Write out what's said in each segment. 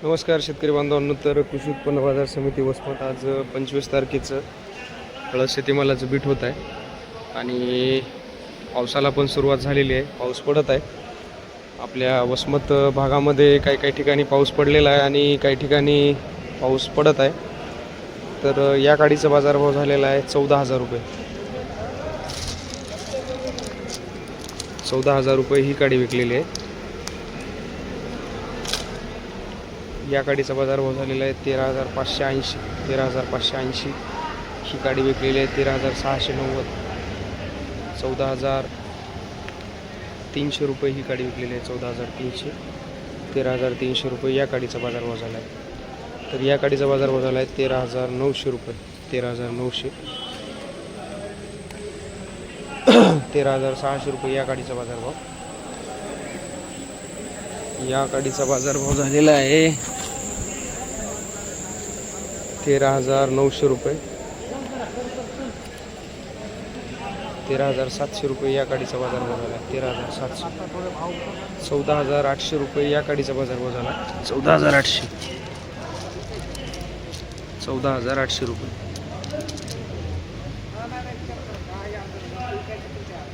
नमस्कार शेतकरी बांधवांनो. तर कृषी उत्पन्न बाजार समिती वसमत आज 25 तारखेचं हळद शेतीमालाचं बीट होत आहे आणि पावसाला पण सुरुवात झालेली आहे. पाऊस पडत आहे आपल्या वसमत भागामध्ये. काही ठिकाणी पाऊस पडलेला आहे आणि काही ठिकाणी पाऊस पडत आहे. तर या काडीचा बाजारभाव झालेला आहे 14,000 रुपये. 14,000 रुपये ही काडी विकलेली आहे. या काडीचा बाजारभाव झालेला आहे 13,580. 13,580 ही काडी विकलेली आहे. 13,690. 14,300 रुपये ही काडी विकलेली आहे. 14,300. 13,300 रुपये या काडीचा बाजारभाव झाला आहे. तर या काडीचा बाजारभाव झाला आहे 13,900 रुपये. 13,900. 13,600 रुपये या काडीचा बाजारभाव. या काडीचा बाजारभाव झालेला आहे 13,900 रुपये. 13,700 रुपये या काडीचा बाजारभाव झाला. 13,700. 14,800 रुपये या काडीचा बाजारभाव झाला. 14,800. 14,800 रुपये.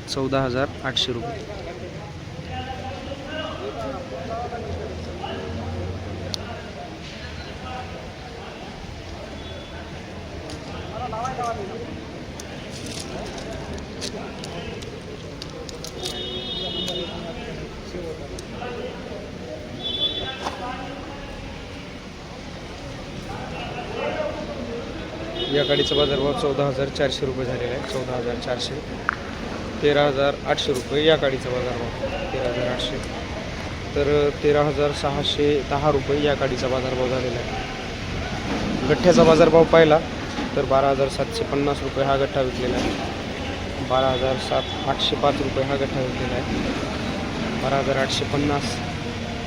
14,800 रुपये. या गाडीचा बाजारभाव 14,400 रुपये झालेला आहे. 14,400. 13,800 रुपये या गाडीचा बाजारभाव. 13,800. तर 13,610 रुपये या गाडीचा बाजारभाव झालेला आहे. गठ्ठ्याचा बाजारभाव पाहिला तर 12,750 रुपये हा गठ्ठा विकलेला आहे. 12,805 रुपये हा गठ्ठा विकलेला आहे. 12,850.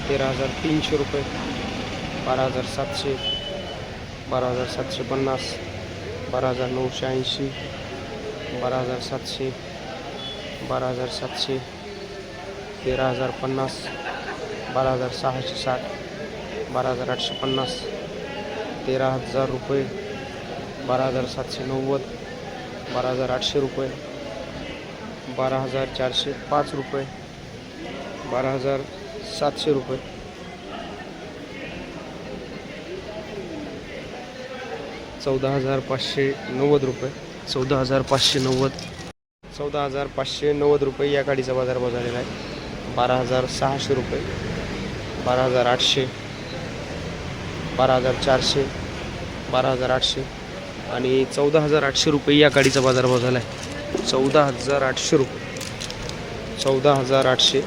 13,300 रुपये. 12,700. 12,750. 12,980. 12,700. 12,700. 13,050. 12,660. 12,850. 13,000 रुपये. 12,790. 12,800 रुपये. 12,405 रुपये. 12,700 रुपये. 14,590 रुपये. 14,590. 14,590 रुपये या गाडीचा बाजारभाव झालेला आहे. 12,600 रुपये. 12,800. 12,400. 12,800 आणि 14,800 रुपये या गाडीचा बाजारभाव झाला आहे. 14,800 रुपये. 14,800.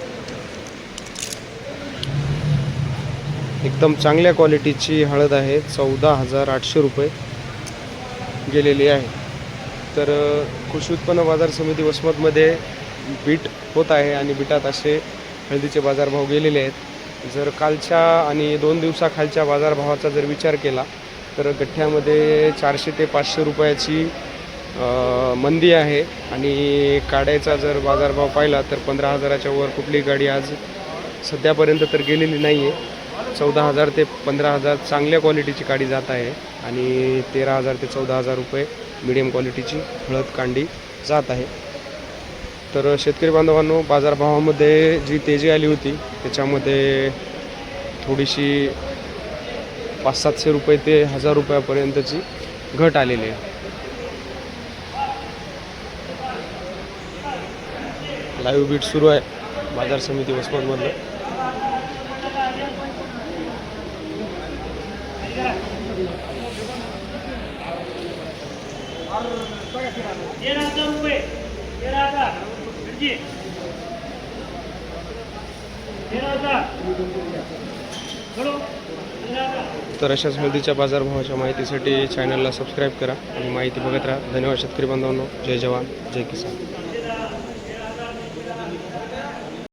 एकदम चांगल्या क्वालिटीची हळद आहे. 14,800 रुपये गेलेली आहे. तर कृषी उत्पन्न बाजार समिती वसमतमध्ये बीट होत आहे आणि बीटात असे हळदीचे बाजारभाव गेलेले आहेत. जर कालच्या आणि 2 दिवसाखालच्या बाजारभावाचा जर विचार केला तर गठ्ठ्यामध्ये 400 ते 500 रुपयाची मंदी आहे आणि काड्याचा जर बाजारभाव पाहिला तर 15,000च्या वर कुठली गाडी आज सध्यापर्यंत तर गेलेली नाही आहे. 14,000 ते 15,000 चांगल्या क्वालिटीची काडी जात आहे आणि 13,000 ते 14,000 रुपये मिडियम क्वालिटीची हळद कांडी जात आहे. तर शेतकरी बांधवांनो, बाजारभावामध्ये जी तेजी आली होती त्याच्यामध्ये थोडीशी 500-700 रुपये ते 1,000 रुपयापर्यंतची घट आलेली आहे. लाईव्ह बीट सुरू आहे बाजार समिती वसमतमधलं. तर अशाच हळदीच्या बाजारभावाच्या माहितीसाठी चॅनलला सबस्क्राईब करा आणि माहिती बघत राहा. धन्यवाद शेतकरी बांधवांनो. जय जवान जय किसान.